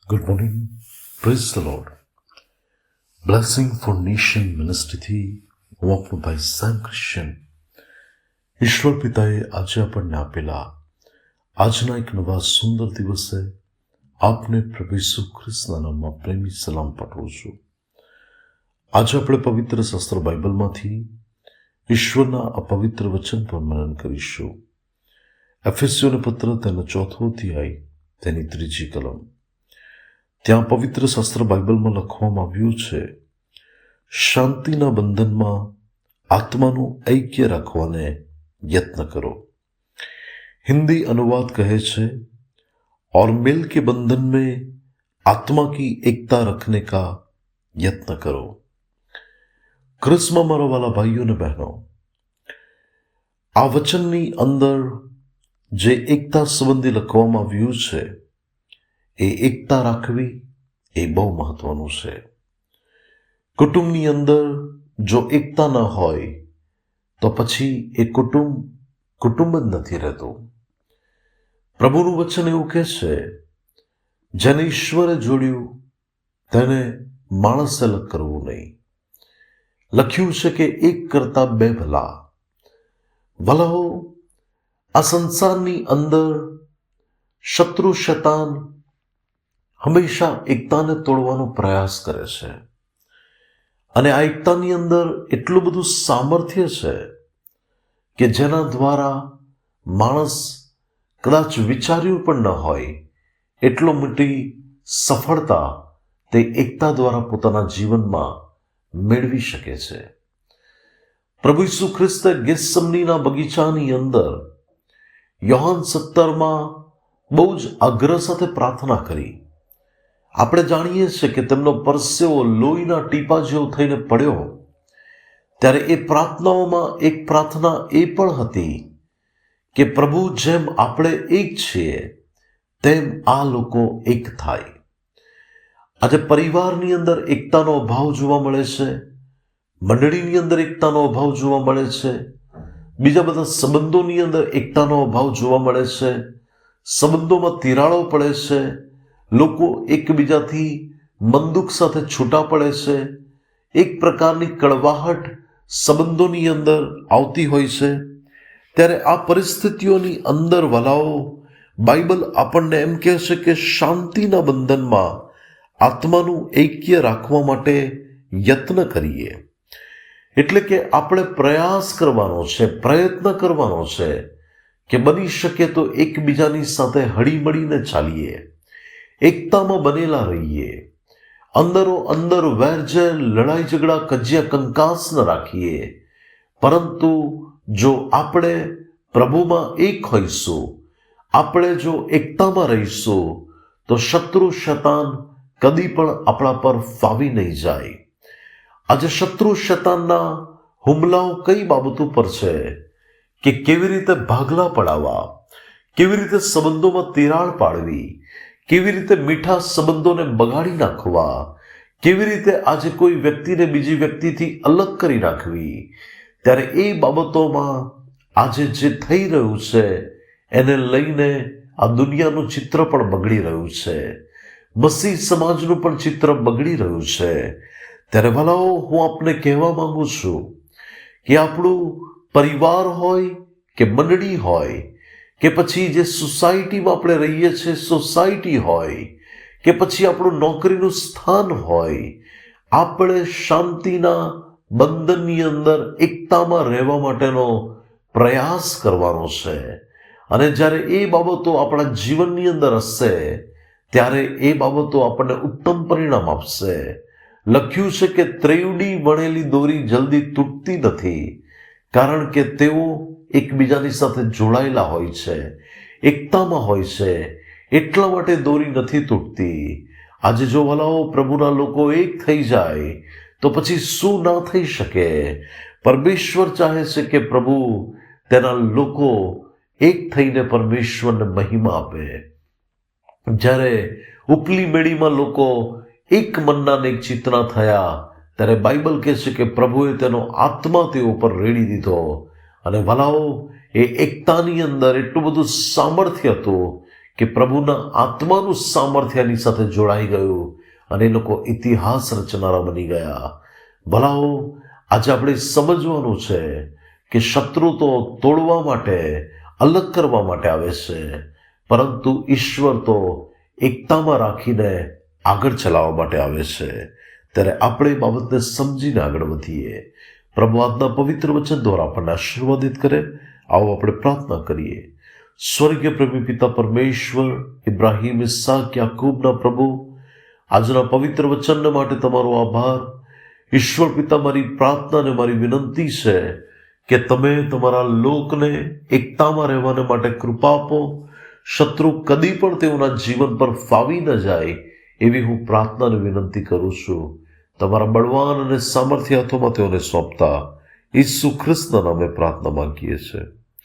Good morning. Praise the Lord. Blessing for Nation મિનિસ્ટ્રીથી હું આપણો ભાઈ સેમ ક્રિશ્ચિયન. ઈશ્વર પિતાએ આજે આપણને આપેલા આજના એક નવા સુંદર દિવસે આપને પ્રભુ ઈસુ ખ્રિસ્તના નામમાં પ્રેમી સલામ પાઠવું છું. આજે આપણે પવિત્ર શાસ્ત્ર બાઇબલમાંથી ઈશ્વરના આ પવિત્ર વચન પર મનન કરીશું. એફેસીઓને પત્ર તેનો 4થો અધ્યાય તેની 3જી કલમ. ત્યાં પવિત્ર શાસ્ત્ર બાઇબલમાં લખવામાં આવ્યું છે, શાંતિના બંધનમાં આત્માનું ઐક્ય રાખવાને યત્ન કરો. हिंदी अनुवाद कहे छे, और मिल के बंधन में आत्मा की एकता रखने का यत्न करो. क्रिस्मा मारा वाला भाइयों ने बहनों, આ વચનની અંદર જે એકતા સંબંધી લખવામાં આવ્યું છે એ એકતા રાખવી એ બહુ મહત્વનું છે. કુટુંબની અંદર જો એકતા ન હોય તો પછી એ કુટુંબ જ નથી રહેતું. પ્રભુનું વચન એવું કહે છે, જેને ઈશ્વરે જોડ્યું તેને માણસે અલગ કરવું નહીં. લખ્યું છે કે એક કરતા બે ભલા. ભલાઓ, આ સંસારની અંદર શત્રુ શૈતાન હંમેશા એકતાને તોડવાનો પ્રયાસ કરે છે, અને આ એકતાની અંદર એટલું બધું સામર્થ્ય છે કે જેના દ્વારા માણસ કદાચ વિચાર્યું પણ ન હોય એટલો મોટી સફળતા તે એકતા દ્વારા પોતાના જીવનમાં મેળવી શકે છે. પ્રભુ ઈસુ ખ્રિસ્તે ગેથસમનીના બગીચાની અંદર યોહાન 17માં બહુ જ આગ્રહ સાથે પ્રાર્થના કરી. આપણે જાણીએ છીએ કે તેમનો પરસેવો લોહીના ટીપા જેવો થઈને પડ્યો. ત્યારે એ પ્રાર્થનાઓમાં એક પ્રાર્થના એ પણ હતી કે પ્રભુ, જેમ આપણે એક છીએ તેમ આ લોકો એક થાય. આજે પરિવારની અંદર એકતાનો અભાવ જોવા મળે છે, મંડળીની અંદર એકતાનો અભાવ જોવા મળે છે, બીજા બધા સંબંધોની અંદર એકતાનો અભાવ જોવા મળે છે. સંબંધોમાં તિરાડો પડે છે, લોકો એકબીજાથી મનદુખ સાથે છૂટા પડે છે, એક પ્રકારની કડવાહટ સંબંધોની અંદર આવતી હોય છે. ત્યારે આ પરિસ્થિતિઓની અંદર વલાઓ, બાઇબલ આપણને એમ કહે છે કે શાંતિના બંધનમાં આત્માનું ઐક્ય રાખવા માટે યત્ન કરીએ. એટલે કે આપણે પ્રયાસ કરવાનો છે, પ્રયત્ન કરવાનો છે કે બની શકે તો એકબીજાની સાથે હળીમળીને ચાલીએ, એકતામાં બનેલા રહીએ, અંદરો અંદર વેરઝેર, લડાઈ ઝઘડા, કજિયા કંકાસ ન રાખીએ. પરંતુ જો આપણે પ્રભુમાં એક હોઈશું, આપણે જો એકતામાં રહીશું, તો શત્રુ શૈતાન કદી પણ આપણા પર ફાવી નહીં જાય. આજે શત્રુ શૈતાનના હુમલાઓ કઈ બાબતો પર છે કે કેવી રીતે ભાગલા પડાવવા, કેવી રીતે સંબંધોમાં તિરાડ પાડવી, કેવી રીતે મીઠા સંબંધોને બગાડી નાખવા, કેવી રીતે આજે કોઈ વ્યક્તિને બીજી વ્યક્તિથી અલગ કરી નાખવી. ત્યારે એ બાબતોમાં આજે જે થઈ રહ્યું છે એને લઈને આ દુનિયાનું ચિત્ર પણ બગડી રહ્યું છે, મસીહ સમાજનું પણ ચિત્ર બગડી રહ્યું છે. ત્યારે ભલાઓ, હું આપને કહેવા માંગુ છું કે આપણું પરિવાર હોય કે મંડળી હોય કે પછી જે સોસાયટીમાં આપણે રહીએ છીએ સોસાયટી હોય કે પછી આપણું નોકરીનું સ્થાન હોય, આપણે શાંતિના બંધનની અંદર એકતામાં રહેવા માટેનો પ્રયાસ કરવાનો છે. અને જ્યારે એ બાબતો આપણા જીવનની અંદર હશે ત્યારે એ બાબતો આપણને ઉત્તમ પરિણામ આપશે. લખ્યું છે કે ત્રેવડી વણેલી દોરી જલ્દી તૂટતી નથી, કારણ કે તેઓ એકબીજાની સાથે જોડાયેલા હોય છે, એકતામાં હોય છે, એટલા માટે દોરી નથી તૂટતી. આજે જો વલાઓ પ્રભુના લોકો એક થઈ જાય તો પછી શું ના થઈ શકે. પરમેશ્વર ચાહે છે કે પ્રભુ તેના લોકો એક થઈને પરમેશ્વરને મહિમા આપે. જ્યારે ઉપલી મેળીમાં લોકો એક મનના ને એક ચિત્તના થયા ત્યારે બાઇબલ કહે છે કે પ્રભુએ તેનો આત્મા તેઓ પર રેડી દીધો. અને ભલાઓ, એ એકતાની અંદર એટલું બધું સામર્થ્ય હતું કે પ્રભુના આત્માનું સામર્થ્ય એની સાથે જોડાઈ ગયું અને એ લોકો ઇતિહાસ રચનારા બની ગયા. ભલાઓ, આજે આપણે સમજવાનું છે કે શત્રુ તો તોડવા માટે, અલગ કરવા માટે આવે છે, પરંતુ ઈશ્વર તો એકતામાં રાખીને આગળ ચલાવવા માટે આવે છે. ત્યારે આપણે એ બાબતને સમજીને આગળ વધીએ. પ્રભુ આજના પવિત્ર વચન દ્વારા આપણને આશીર્વાદિત કરે. આવો આપણે પ્રાર્થના કરીએ. સ્વર્ગીય પ્રેમી પિતા પરમેશ્વર, ઇબ્રાહિમ, ઇસ્હાક, યાકૂબના પ્રભુ, આજના પવિત્ર વચનને માટે તમારો આભાર. ઈશ્વર પિતા, મારી પ્રાર્થના અને મારી વિનંતી છે કે તમે તમારા લોકને એકતામાં રહેવાને માટે કૃપા આપો. શત્રુ કદી પણ તેઓના જીવન પર ફાવી ન જાય એવી હું પ્રાર્થના અને વિનંતી કરું છું. તમારા બળવાન અને સામર્થ્ય હાથોમાં તેઓને સોંપતા ઈસુ ખ્રિસ્તના નામે પ્રાર્થના માંગીએ છીએ.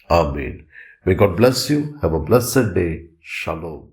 આમીન. May God bless you. Have a blessed day. Shalom.